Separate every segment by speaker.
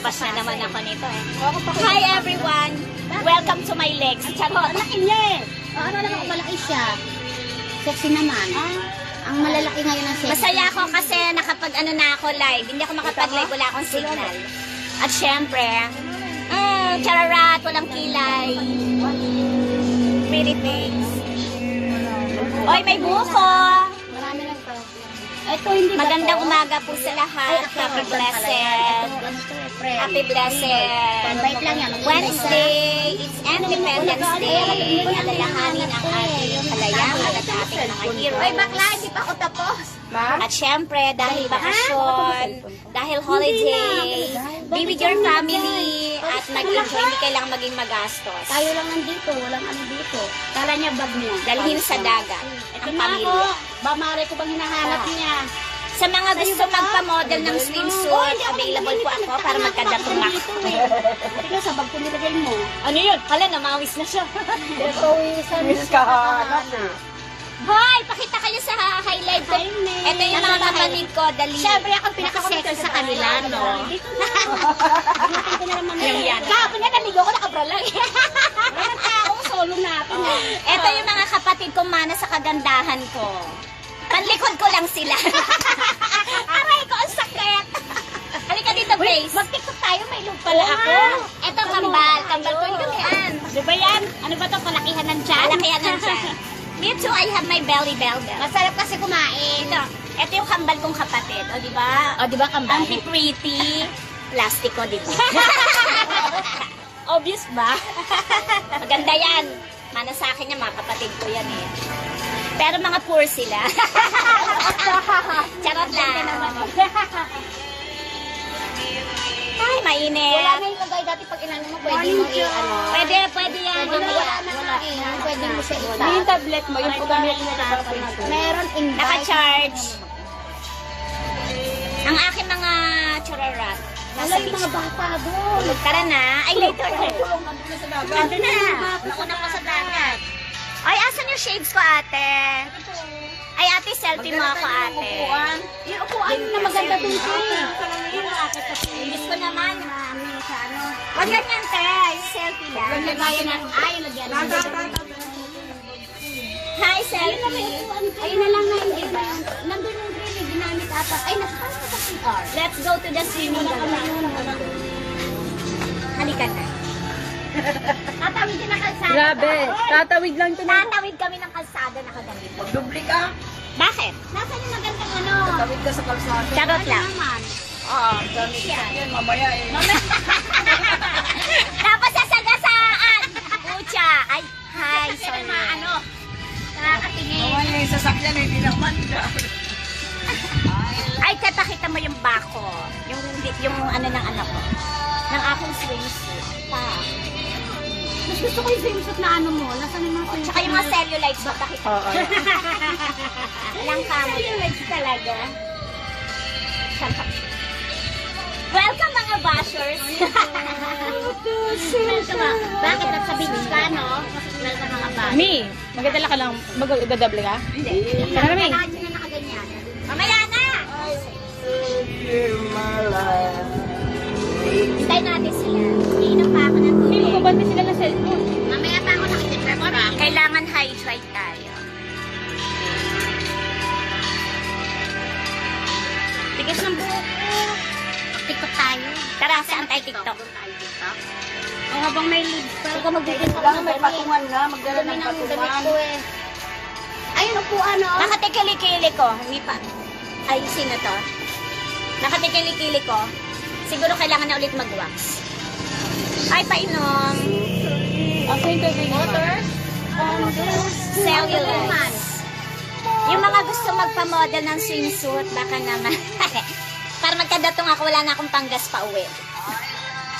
Speaker 1: Basta naman ako nito eh. Hi everyone! Welcome to my legs. Charot!
Speaker 2: Laki niya eh. Ano lang ako, malaki siya. Sexy naman. Ang malalaki ngayon ang sexy.
Speaker 1: Masaya ako kasi nakapag ano na ako live. Hindi ako makapag-live, wala akong signal. At syempre, chararat, walang kilay. Pretty face. Oy, may buko!
Speaker 2: Marami lang to. Ito hindi
Speaker 1: Magandang umaga po sa lahat. Happy blessed. Happy blessed
Speaker 2: Bait lang yan.
Speaker 1: Wednesday. It's Independence Day. Alalahanin ang ating kalayahan at ating mga heroes.
Speaker 2: Ay, bakla, hindi pa ako tapos.
Speaker 1: At syempre, dahil bakasyon, dahil holiday, be with your family, at mag-enjoy, hindi kailangang maging magastos.
Speaker 2: Tayo lang nandito, walang ano dito. Kala niya bag niya.
Speaker 1: Dalhin sa dagat ang pamilya.
Speaker 2: Bamare ko bang hinahanap niya?
Speaker 1: Sa mga gusto magpa-model ng swimsuit, available po ako para magkadatong ako.
Speaker 2: Ito sa bag ko nilagay mo.
Speaker 1: Ano yun? Hala, namawis na siya.
Speaker 2: Miss ka hanap
Speaker 1: Hoy, pakita kayo sa highlight ko. Ito yung mga kapatid ko, dali.
Speaker 2: Siyempre ako pinaka-sexy sa kanila, no? Tingnan ko na naman.
Speaker 1: Yan.
Speaker 2: Kapag nga naligo ko, nakabra lang. Meron pa ako, solo natin.
Speaker 1: Ito yung mga kapatid kong mana sa kagandahan ko. Panlikod ko lang sila. Aray ko, ang sakit. Halika dito, Grace.
Speaker 2: Mag-tiktok tayo, may look pala ako.
Speaker 1: Ito, kambal. Kambal ko yung yan.
Speaker 2: Di ba yan? Ano ba ito? Palakihan ng tiyan?
Speaker 1: Malakihan ng tiyan. Me too, I have my belly velvet.
Speaker 2: Masarap kasi kumain.
Speaker 1: Ito yung kambal kong kapatid. O, di ba?
Speaker 2: O, di ba kambal?
Speaker 1: Ang pretty. Plastic ko, di ba? Obvious ba? Maganda yan. Mana sa akin yan, mga kapatid ko yan eh. Pero mga poor sila. Charot lang. Ay, mainit.
Speaker 2: Wala na yung kagay dati pag inano mo, pwede mo i-ano.
Speaker 1: Pwede yan.
Speaker 2: Wala na nga eh. Pwede mo siya isa.
Speaker 3: Yung tablet mo, yung paggamit mo na
Speaker 2: Meron invite.
Speaker 1: Naka-charge. Ang aking mga chararat.
Speaker 2: Wala yung mga bata doon.
Speaker 1: Tara na. Ay, later na. Ando na.
Speaker 2: Nauna pa sa dagat.
Speaker 1: Ay, asan yung shades ko, ate? Ay, ate, selfie mo ako, ate.
Speaker 2: Yung upuan na maganda doon eh.
Speaker 1: Gusto ko naman. Wag ganyan, te. Yung selfie lang.
Speaker 2: Lagayan ng lagyan.
Speaker 1: Hi, selfie.
Speaker 2: Ayun na lang na hindi ba? Nandun yung grill, eh, ginamit ata. Ay, nakapasok sa CR.
Speaker 1: Let's go to the swimming pool. Halika na.
Speaker 2: Tatawid din na kalsada.
Speaker 3: Grabe, tatawid lang ito na.
Speaker 1: Tatawid kami ng kalsada na kaganito.
Speaker 3: Dubli ka.
Speaker 1: Bakit?
Speaker 2: Nasaan yung magandang ano?
Speaker 3: Tawid ka sa kalsada.
Speaker 1: Charot lang.
Speaker 2: Naman.
Speaker 1: Oo.
Speaker 3: Yan, mamaya eh.
Speaker 1: Tapos sasagasaan. Pucha. Ay, hi. Sorry.
Speaker 2: Ano? Nakakatingin.
Speaker 3: Mamaya yung sasakyan, hindi naman ka.
Speaker 1: Ay, kita mo yung bako. Yung ano ng anak ko. Ng akong swimsuit. Pa.
Speaker 2: Mas gusto ko yung swimsuit na ano mo. Nasaan yung mga swimsuit?
Speaker 1: Tsaka yung mga cellulites mo. Pakita.
Speaker 3: Oo.
Speaker 1: Walang kamo. Cellulites talaga. Welcome mga bashers.
Speaker 2: Welcome. Bakit? Nasa beach ka, no? Welcome mga ba?
Speaker 3: Mi, magdadala ka lang. Magdadable ka?
Speaker 1: Hindi.
Speaker 3: Tara, Mi.
Speaker 2: Kailangan nyo na nakaganyan.
Speaker 1: Mamaya na. Hintay natin sila. Iinom pa ako ng
Speaker 3: Mi,
Speaker 1: tubig.
Speaker 3: magbabanti sila ng cellphone.
Speaker 2: Mamaya pa ako nakitipre mo, ba?
Speaker 1: Kailangan hydrate tayo. Tigas ng buhok ko.
Speaker 2: TikTok tayo.
Speaker 1: Tara, saan tayo TikTok?
Speaker 2: O habang may leads pa. Ikaw magbitin ko
Speaker 3: Kailangan may patungan na, magdala ng
Speaker 2: Damit
Speaker 3: patungan.
Speaker 2: ko eh. Ayun, upuan, no?
Speaker 1: Nakatikili-kili ko. Hindi pa. Ay, sino to? Nakatikili-kili ko. Siguro kailangan na ulit mag-wax. Ay, painom.
Speaker 3: Ako yung tubig
Speaker 2: Water?
Speaker 1: Cellulose. Yung mga gusto magpa-model ng swimsuit, baka naman. Para magkadatong ako, wala na akong panggas pa uwi.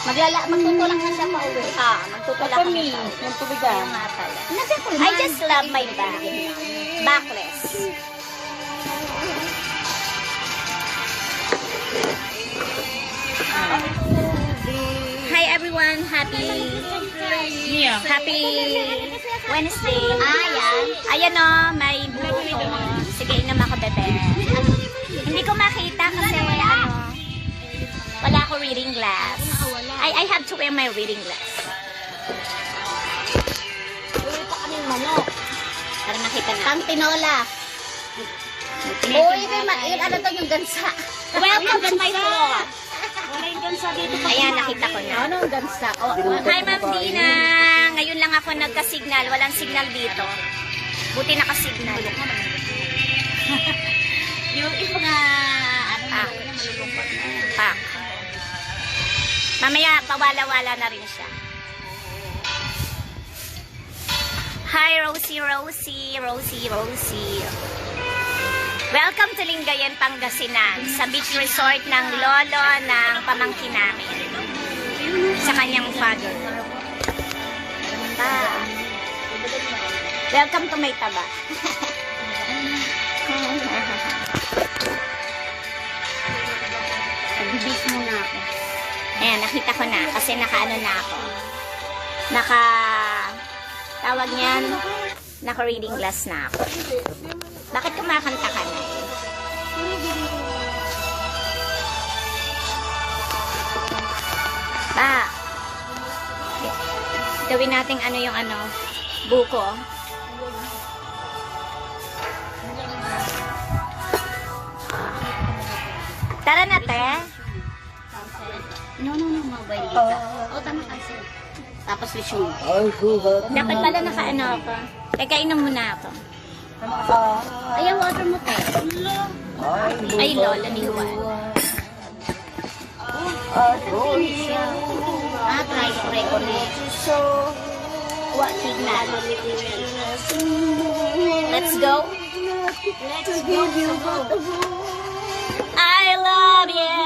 Speaker 2: Magtutulak na siya pa uwi.
Speaker 1: Magtutulak
Speaker 3: Ako,
Speaker 1: ako
Speaker 3: Mi,
Speaker 1: pa uwi.
Speaker 3: yung tubig
Speaker 1: Kaya
Speaker 3: ah.
Speaker 1: nga pala.
Speaker 2: Nasa
Speaker 1: I just love my bag. Backless. Hi everyone, happy Wednesday. Ayan o, may buko. Sige, inom ako, bebe. Hindi ko makita kasi ano, wala ako reading I have to wear my reading glass.
Speaker 3: Uwi pa kaming manok.
Speaker 1: Para nakita na.
Speaker 2: Pang tinola. Uy, yun, ano to yung gansa?
Speaker 1: Welcome to my vlog.
Speaker 3: Wala yung gansa dito.
Speaker 1: Ayan, nakita ko na.
Speaker 2: Ano yung gansa? Oh,
Speaker 1: Hi, Ma'am Dina. Ngayon lang ako nagka-signal. Walang signal dito. Buti naka-signal.
Speaker 2: yung mga, ano
Speaker 1: Ah.
Speaker 2: na, malulungkot na.
Speaker 1: Pak. Mamaya, pawala-wala na rin siya. Hi, Rosie. Welcome to Lingayen, Pangasinan, sa beach resort ng lolo ng pamangkin namin. Sa kanyang father. Welcome to may taba.
Speaker 2: Nagbibis muna ako.
Speaker 1: Ayan, nakita ko na. Kasi naka-ano na ako. Tawag niyan, naka-reading glass na ako. Bakit kumakanta ka na eh? Gawin natin ano yung ano, buko. Tara na, te.
Speaker 2: No, mga baylita. Tama kasi. Tapos lisyon.
Speaker 1: Dapat pala naka-ano ako. Teka, inom muna ako.
Speaker 2: Ayan, water mo, te.
Speaker 1: Ay, lola ni Juan.
Speaker 2: Try spray ko na.
Speaker 1: What signal? Let's go. I love you.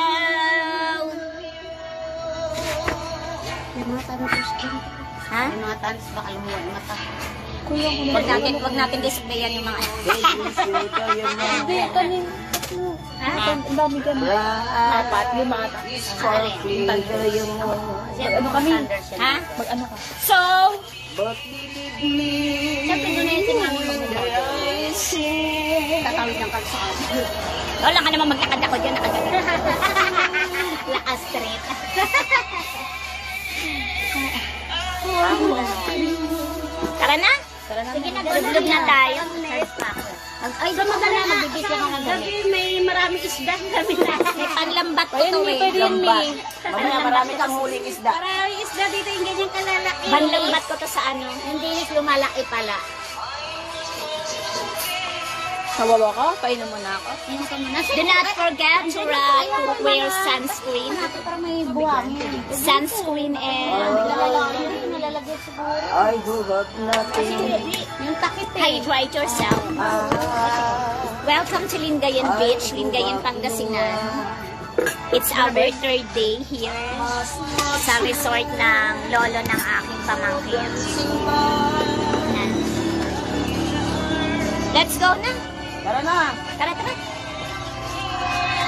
Speaker 2: Yung mga tanong ko.
Speaker 1: Ha?
Speaker 2: Yung mga tanong baka lumuwag mata.
Speaker 1: Wag natin displayan yung mga... Ha?
Speaker 3: Ang dami ka na. 4, 5 ata.
Speaker 2: Ano kami?
Speaker 1: Ha?
Speaker 3: Mag-ano ka?
Speaker 1: So,
Speaker 2: Siyempre doon na yung tingnan mo. Tatawid ng kalsaan.
Speaker 1: wala ka naman maglakad ako dyan.
Speaker 2: Lakas straight.
Speaker 1: Tara na.
Speaker 2: Sige na,
Speaker 1: Lublog na tayo.
Speaker 2: Ay, doon na magbibis lang ang gabi. May maraming isda kami na.
Speaker 1: May panlambat ko
Speaker 3: Ayun,
Speaker 1: to
Speaker 3: may
Speaker 1: eh.
Speaker 3: pwede yun, Mi.
Speaker 4: Mamaya marami kang huling isda.
Speaker 2: Maraming isda dito yung ganyan kalalaki.
Speaker 1: Panlambat ko to sa ano.
Speaker 2: Hindi lumalaki pala.
Speaker 3: Kawawa ka? Painom mo na ako.
Speaker 2: Ayun ka muna.
Speaker 1: Do not forget to wear sunscreen.
Speaker 2: Para may buwang.
Speaker 1: Sunscreen and
Speaker 2: Nalalagyan siguro.
Speaker 4: Ay, huwag natin.
Speaker 2: Yung takip eh.
Speaker 1: hydrate yourself. Welcome to Lingayen Beach, Lingayen, Pangasinan. It's our third day here sa resort ng lolo ng aking pamangkin. Yan. Let's go na.
Speaker 4: Tara na.
Speaker 1: Tara.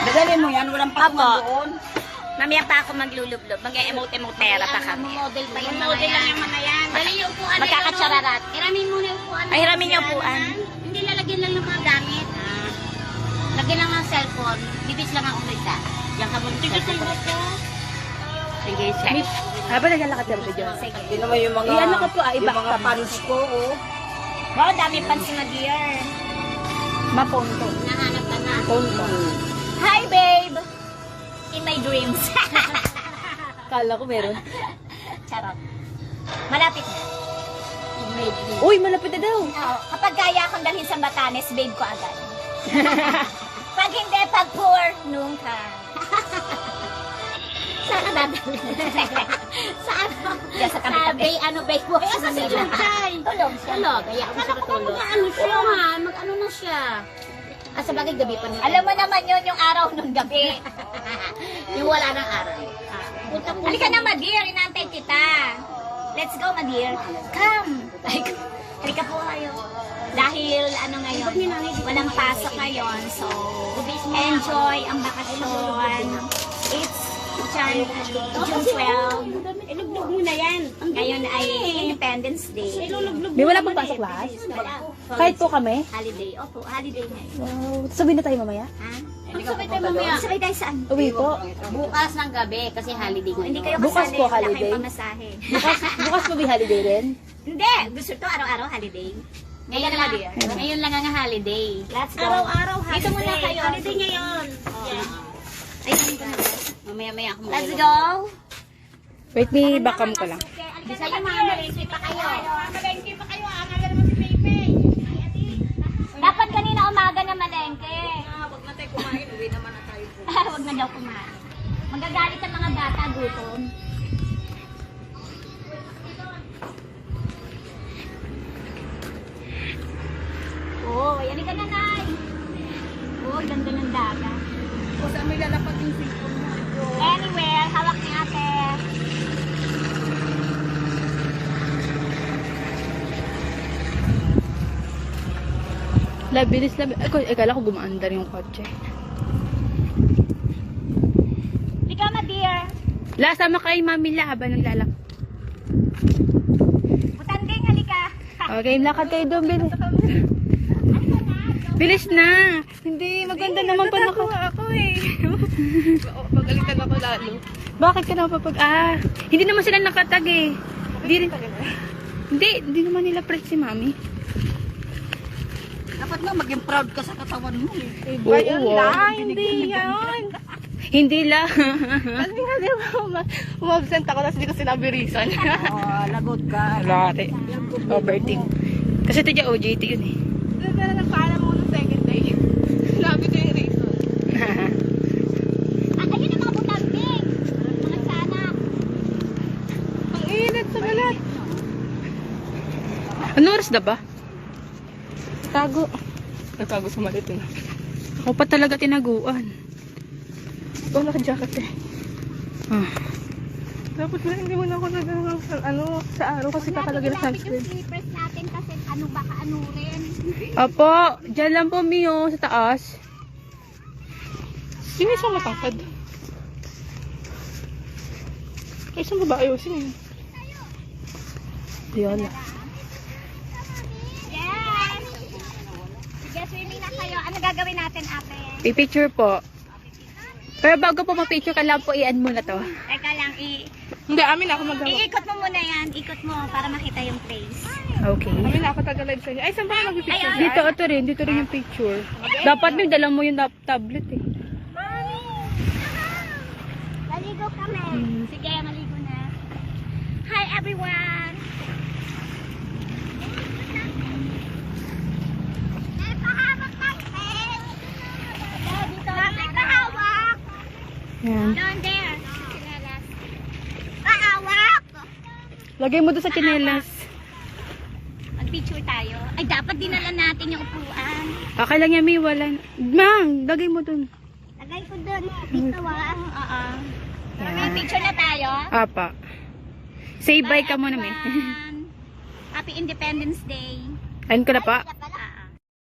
Speaker 4: Dadalhin mo yan. Walang
Speaker 1: Apo.
Speaker 4: pakman doon.
Speaker 1: Mamaya pa ako maglulublob. Mag-emote-emotera pa kami.
Speaker 2: Model pa yung mga yan. Yung mga yan. Dali yung upuan.
Speaker 1: Magkakatsararat.
Speaker 2: Hiramin muna yung upuan.
Speaker 1: Ay, hiramin yung upuan.
Speaker 2: Hindi lalagyan lang ng mga gamit. Lagyan lang ng cellphone. Bibis lang ang umisa. Yan ka muna sa cellphone. Sige, sige.
Speaker 3: Habang naglalakad ka rin dyan.
Speaker 1: Sige.
Speaker 4: Hindi naman yung mga...
Speaker 3: Iyan ako po,
Speaker 4: yung
Speaker 3: iba
Speaker 4: mga
Speaker 3: ka.
Speaker 4: pants ko, oh.
Speaker 1: Wow, dami pansin na dear.
Speaker 3: Maponto.
Speaker 2: Nahanap ka na.
Speaker 3: Ponto.
Speaker 1: Hi, babe! In my dreams.
Speaker 3: Kala ko meron.
Speaker 1: Charot. Malapit na.
Speaker 3: Uy, malapit na daw.
Speaker 1: Oo, kapag kaya akong dalhin sa Batanes, babe ko agad. Pag hindi, pag poor, nunca.
Speaker 2: Saan ka dadalhin? Saan?
Speaker 1: Diyan sa tabi-tabi.
Speaker 2: Bay walk sa Manila. Tulog siya. Tulog. Kaya ako siya tulog. Mag-ano siya nga. Mag-ano na siya. Sa bagay gabi pa nito.
Speaker 1: Alam mo naman yun, yung araw nung gabi.
Speaker 2: Yung wala ng araw.
Speaker 1: Halika na, Madir. Inantay kita. Let's go, Madir. Come. Halika po kayo. Dahil, ano ngayon, walang pasok ngayon. So, enjoy ang bakasyon. It's June 12.
Speaker 2: Ilublog mo na yan.
Speaker 1: Ngayon ay Independence Day.
Speaker 3: May wala pang pasok lahat?
Speaker 1: Wala.
Speaker 3: Kahit po kami?
Speaker 1: Holiday. Opo, holiday ngayon.
Speaker 3: Wow. Sabihin na tayo mamaya?
Speaker 1: Ha?
Speaker 2: Sabay tayo mamaya.
Speaker 1: Sabay tayo saan?
Speaker 3: Uwi po.
Speaker 2: Bukas ng gabi kasi holiday ko.
Speaker 1: Hindi kayo
Speaker 3: Bukas
Speaker 1: kasali.
Speaker 3: po,
Speaker 1: Wala
Speaker 3: holiday.
Speaker 1: kayong pamasahe.
Speaker 3: Bukas po may holiday rin.
Speaker 1: Hindi. Gusto to araw-araw holiday.
Speaker 2: Ngayon lang, ngayon lang ang holiday.
Speaker 1: Let's go.
Speaker 4: Araw-araw holiday.
Speaker 1: Dito muna kayo.
Speaker 4: Holiday ngayon.
Speaker 1: Ayun ko na.
Speaker 2: Mamaya-maya ako
Speaker 1: Let's go.
Speaker 3: Wait, may bakam ko lang.
Speaker 2: Bisa yung mga malengke pa kayo.
Speaker 4: Malengke pa kayo. Ang naman si Pepe.
Speaker 1: Dapat kanina umaga na malengke.
Speaker 4: Huwag na tayo kumain. Uwi naman na tayo.
Speaker 1: Huwag na daw kumain. Magagalit ang mga bata, gutom. Oh, yan ka na, Nay. Oh, ganda ng dagat.
Speaker 4: O saan may lalapag yung cellphone mo?
Speaker 1: Anywhere, hawak ni ate.
Speaker 3: Labilis. Akala ko gumaandar yung kotse.
Speaker 1: Ikaw na, dear.
Speaker 3: Sama kay Mami La habang naglalak.
Speaker 1: Butanding, halika.
Speaker 3: Okay, lakad kayo doon, bilis. Bilis na. Hindi, maganda naman pa naka... ako eh. Pagalitan ako lalo. Bakit ka naman hindi naman sila nakatag eh. Hindi naman nila press si Mami.
Speaker 4: Dapat nga maging proud ka sa katawan mo eh.
Speaker 3: Hindi yan. Hindi lang. Kasi nga di ba, umabsent ako tapos hindi ko sinabi reason.
Speaker 4: Lagot ka.
Speaker 3: Late. Overthink. Kasi ito yung OJT yun eh.
Speaker 4: Pero nagpaalam mo ng second day. Sinabi ko yung reason.
Speaker 1: Ayun ang mga butanding. Mga sanak.
Speaker 3: Ang init sa balat. Ano oras na ba? Tago. Nagtago sa malit na. Ako pa talaga tinaguan. Ikaw naka-jacket eh. Dapat na hindi mo na ako sa araw kasi kakalagay ng sunscreen.
Speaker 1: Yung slippers natin kasi baka rin.
Speaker 3: Opo, dyan lang po Mio, sa taas. Sino isang matangkad? Ay, isang babae, sino yun? Diyan.
Speaker 1: Yes! Sige, swimming na kayo. Ano gagawin natin, ate?
Speaker 3: Pipicture po. Pero bago po ma-picture ka lang po, i-add mo na to.
Speaker 1: Teka lang,
Speaker 3: Hindi, amin ako magawa.
Speaker 1: iikot mo muna yan. Ikot mo para makita yung place.
Speaker 3: Okay.
Speaker 5: Amin ako taga-live sa inyo. Ay, saan ba ka mag-picture?
Speaker 1: Ayun.
Speaker 3: Dito, ito rin. Dito rin yung picture. Dapat may dala mo yung tablet eh.
Speaker 1: Maligo kami. Sige, maligo na. Hi, everyone! Dito, may pahawak!
Speaker 3: Yan.
Speaker 1: Down there. Chinelas. Pahawak!
Speaker 3: Lagay mo doon sa chinelas.
Speaker 1: Mag-picture tayo. Ay, dapat dinala natin yung upuan.
Speaker 3: Okay lang yan, may wala. Mang, lagay mo doon.
Speaker 1: Lagay ko doon. Dito, Oo. May picture na tayo.
Speaker 3: Apa. Say bye ka muna, may.
Speaker 1: Happy Independence Day.
Speaker 3: Ayun ko na pa.